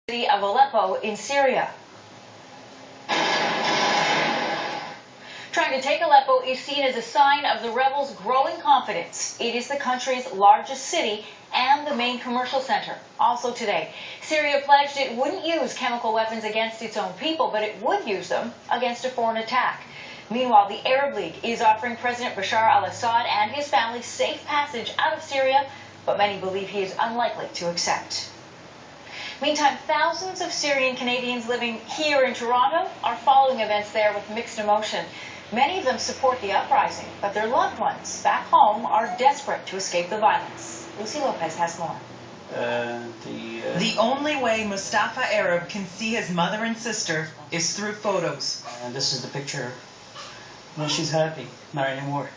city of Aleppo in Syria. Trying to take Aleppo is seen as a sign of the rebels' growing confidence. It is the country's largest city and the main commercial center. Also today, Syria pledged it wouldn't use chemical weapons against its own people, but it would use them against a foreign attack. Meanwhile, the Arab League is offering President Bashar al-Assad and his family safe passage out of Syria, but many believe he is unlikely to accept. Meantime, thousands of Syrian Canadians living here in Toronto are following events there with mixed emotion. Many of them support the uprising, but their loved ones back home are desperate to escape the violence. Lucy Lopez has more. The only way Moustaf Arab can see his mother and sister is through photos. And this is the picture when she's happy, not anymore.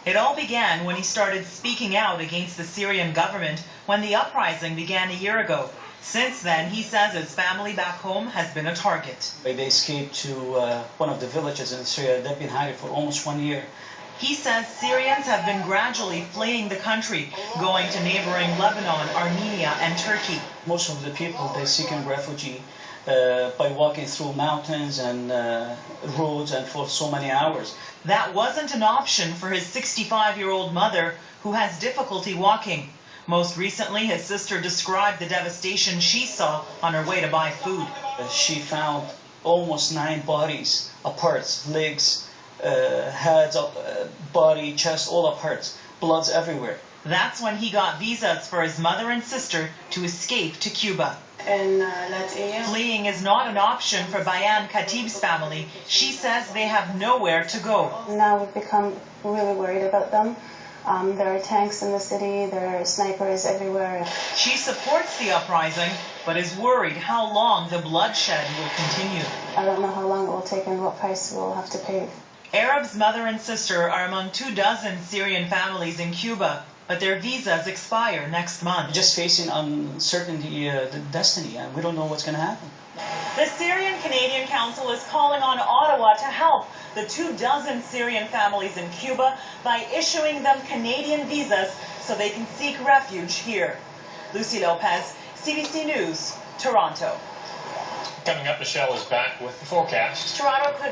It all began when he started speaking out against the Syrian government when the uprising began a year ago. Since then, he says his family back home has been a target. They escaped to one of the villages in Syria. They've been hiding for almost 1 year. He says Syrians have been gradually fleeing the country, going to neighboring Lebanon, Armenia, and Turkey. Most of the people, they're seeking refuge by walking through mountains and roads and for so many hours. That wasn't an option for his 65-year-old mother, who has difficulty walking. Most recently, his sister described the devastation she saw on her way to buy food. She found almost 9 bodies, parts, legs, heads, body, chest, all parts, bloods everywhere. That's when he got visas for his mother and sister to escape to Cuba. Fleeing is not an option for Bayan Khatib's family. She says they have nowhere to go. Now we've become really worried about them. There are tanks in the city, there are snipers everywhere. She supports the uprising, but is worried how long the bloodshed will continue. I don't know how long it will take and what price we'll have to pay. Arab's mother and sister are among 24 Syrian families in Cuba, but their visas expire next month. Just facing uncertainty, the destiny, and we don't know what's going to happen. The Syrian Canadian Council is calling on Ottawa to help the 24 Syrian families in Cuba by issuing them Canadian visas so they can seek refuge here. Lucy Lopez, CBC News, Toronto. Coming up, Michelle is back with the forecast. Toronto could